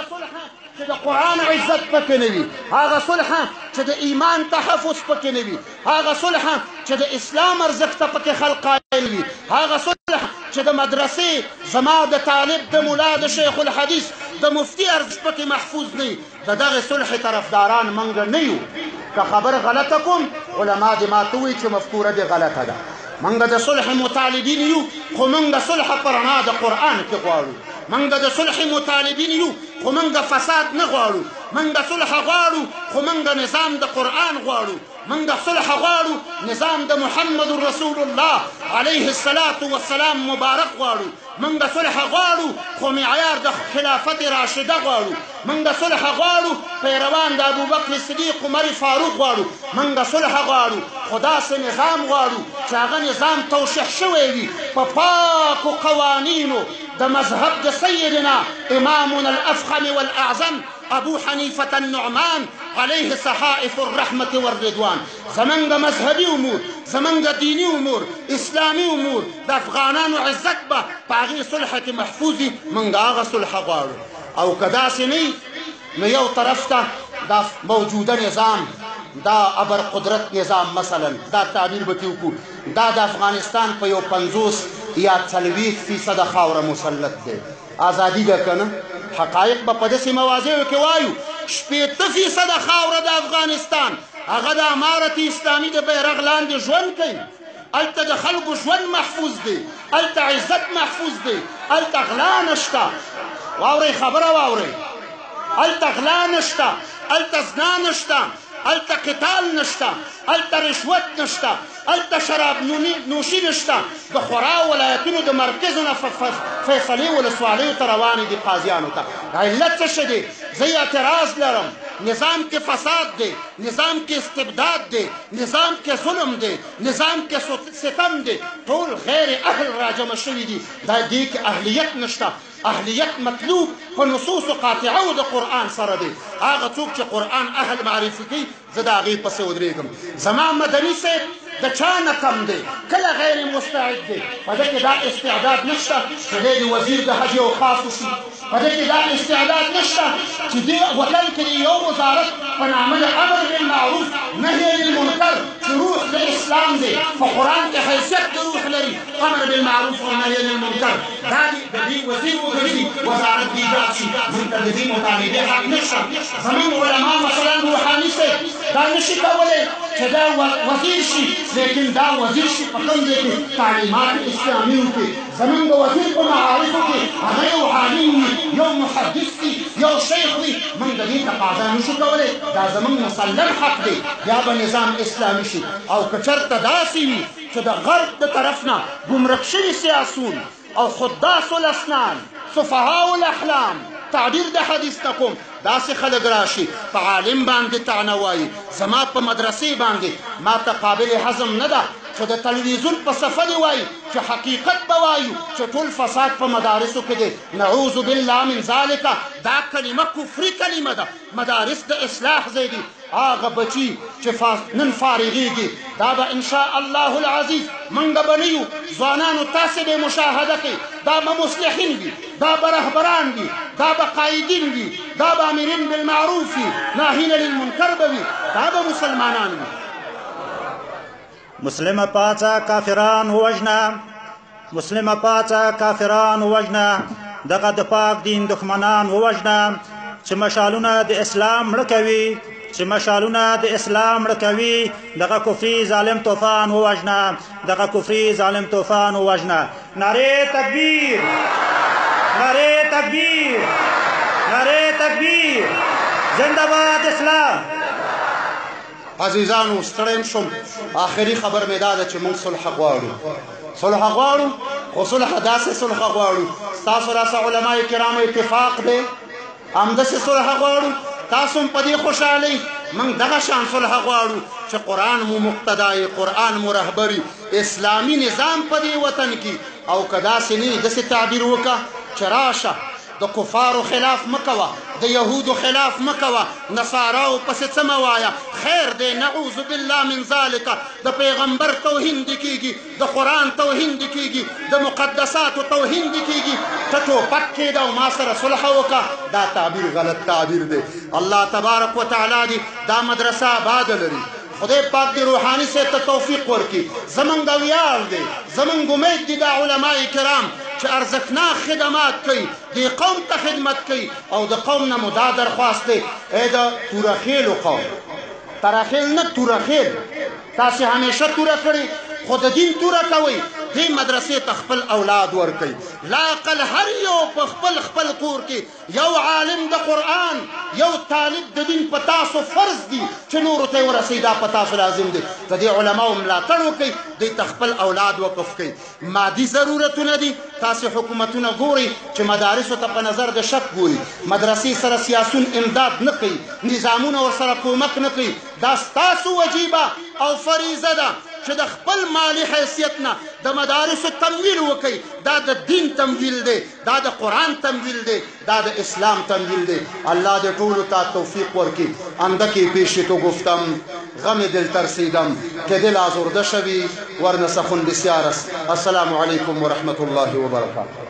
صلح چې د قرآن عزت پکې نه وي، هغه صلح چې د ایمان تحفظ پکې نه وي، هغه صلح چې د اسلام ارزښت ته پکې خلق قایل وي، هغه صلح چې د مدرسې زما د طالب د ملا د شیخ الحدیث د مفتی ارزښت پکې محفوظ نه وي، د دغه صلح طرفداران موږ نه یو. که خبر غلطه کوم علما دې ماته وایي چې مفکوره دې غلطه ده. موږ د صلح مطالبین یو، خو موږ صلح په رڼا د قرآن کې غواړو. موږ د صلح مطالبین یو، خو موږ فساد نه غواړو. موږ صلح غواړو، خو موږ نظام د قرآن غواړو. موږ صلح غواړو، نظام د محمد رسول الله علیه الصلاة والسلام مبارک غواړو. موږ صلح غواړو، خو معیار د خلافت راشده غواړو. موږ صلح غواړو، پیروان د ابوبکر صدیق عمر فاروق غواړو. موږ صلح غواړو، خو داسې نظام غواړو چې هغه نظام توشیح شوی وي په پاکو قوانینو د مذهب د سیدنا امامنا الافخم والاعظم ابو حنیفة النعمان علیه صحائف الرحمة والرضوان. زمونږ مذهبي امور، زمونږ دینی امور، اسلامي امور، د افغانانو عزت به په هغې صلح کې محفوظ وي. موږ هغه صلح غواړو. او که داسې نه نو یو طرف ته دا موجوده نظام، دا ابرقدرت نظام مثلا، دا تعبیر به کې وکړو، دا د افغانستان په یو 50 یا 40% خاوره مسلط دی. ازادي ده که نه؟ حقایق به په داسې مواضعو کې وایو. 80% خاوره د افغانستان هغه د امارت اسلامي د بیرغ لاندې ژوند کوي. هلته د خلکو ژوند محفوظ دی، هلته عزت محفوظ دی، هلته غلا نشته. واورئ خبره واورئ، هلته غلا نشته، هلته زنا نشته، هلته قتال نشته، هلته رشوت نشته، هلته شراب نوشي نشته. د خورا ولایتونو د مرکز نه فیصلې ولسوالیو ته روانې دي قاضیانو ته. علت څه شی دی؟ زه اعتراض لرم. نظام کې فساد دی، نظام کې استبداد دی، نظام کې ظلم دی، نظام کې ستم دی، ټول غیر اهل راجمع شوي دي. دا دې کې اهلیت نشته. اهلیت مطلوب په نصوص قاطعه د قرآن سره دی. هغه څوک چې قرآن اهل معرفي کوي زه د هغې پسې ودرېږم. زما مدني صاحب د چا نه کم دی، کله غیر مستعد دی. په ده کې دا استعداد نشته چې دی د وزیر د حج اوقافو شي. په ده کې دا استعداد نشته چې دې وطن کې یو وزارت په نامه د امر بالمعروف نهی عن المنکر چې روح د اسلام دی، په قرآن کې حیثیت د روح لري، امر بالمعروف او نهی عن المنکر، دا د دې وزیر وګرځي، وزارت دې ایجاد شي. موږ ته د دې مطالبې حق نشته. زموږ علما مثلا روحاني صاحب دا نشي کولی چې دا وزیر شي، لیکن دا وزیر شي په کوم ځای کې؟ تعلیمات اسلامي وکړي. زموږ وزیر په معارفو کې هغه یو عالم وي، یو محدث وي، یو شیخ وي. موږ د دې تقاضا نشو کولی. دا زموږ مسلم حق دی. بیا به نظام اسلامي شي. او که چېرته داسې وي چې د غرب د طرف نه ګمرک شوي سیاسون او خداس الاسنان، سفهاء الاحلام، تعبیر د حدیث نه کوم، داسې خلک راشي په عالم باندې طعنه وایي، زما په مدرسې باندې ما ته قابل هضم نه ده چې د تلویزیون په صفحه دې وایي چې حقیقت به وایو چې ټول فساد په مدارسو کې دی. نعوذ بالله من ذلک. دا کلمه کفري کلمه ده. مدارس د اصلاح ځای دي. هغه بچي چې نن فارغېږي دا به انشاء الله العزیز موږ به نه یو. ځوانانو تاسې به مشاهده کوي، دا به مصلحین وي، دا به رهبران وي، دا به قایدین وي، دا به امرین بالمعروف وي، ناهین للمنکر به وي، دا به مسلمانان وي. مسلمه پاڅه کافران ووژنه، مسلمه پاڅه کافران ووژنه، دغه د پاک دین دښمنان ووژنه چې مشالونه د اسلام مړه کوي، چې مشالونه د اسلام مړه کوي. دغه کفري ظالم طوفان ووژنه، دغه کفري ظالم طوفان ووژنه. نعرې تکبیر، نعرې تکبیر، نعرې تکبیر، زنده باد اسلام. عزیزانو ستړی شم. آخري خبر مې دا ده چې موږ صلح غواړو. صلح غواړو، خو صلح داسې صلح غواړو. ستاسو راسه علماء کرام اتفاق دی همداسې صلح غواړو. تاسو هم په دې خوشحالئ. موږ دغه شان صلح غواړو چې قرآن مو مقتدای، قرآن مو رهبري، اسلامي نظام په دې وطن کې. او که داسې نه داسې تعبیر وکړه چې راشه د کفارو خلاف مکوه، د یهودو خلاف مکوه، نصاراو پسې څه مه وایه. خیر دی، نعوذ بالله من ذلک. د پیغمبر توهین دې کېږي، د قرآن توهین دې کېږي، د مقدساتو توهین دې کېږي. ته ټوپک کېږده او ما سره صلح وکړه، دا تعبیر غلط تعبیر دی. الله تبارک وتعالی دې دا مدرسه آباده لري. خدای پاک دی روحانی سے ته توفیق ورکي. زمونږ ویاړ دی، زمونږ امید دی دا علماء کرام چې ارزښتناک خدمات کوي، دې قوم ته خدمت کوي. او د قوم نه مو دا درخواست دی، ای د تورخیلو قوم، ترخیل نه تورخیل، تاسې همیشه توره کړې، خو د دین توره کوئ. دې مدرسې ته خپل اولاد ورکوي. لا اقل هر یو په خپل کور کې یو عالم د قرآن، یو طالب د دین په تاسو فرض دي چې نورو ته یې ورسوي. دا په تاسو لازم دی. د دې علماو ملاتړ وکړئ، دوی ته خپل اولاد وقف کړئ. مادي ضرورتونه دي، تاسې حکومتونه ګورئ چې مدارسو ته په نظر د شک ګوري، مدرسې سره سیاسون امداد نه کوي، نظامونه ورسره کومک نه کوي. دا ستاسو وجیبه او فریضه ده چې د خپل مالی حیثیت نه د مدارسو تمویل وکړي. دا د دین تمویل دی، دا د قرآن تمویل دی، دا د اسلام تمویل دی. الله دې ټولو ته توفیق ورکړي. اندکی پیشی تو گفتم غم دل ترسیدم که دل آزرده شوی ورنه سخن بسیار است. السلام علیکم و رحمت الله و برکاته.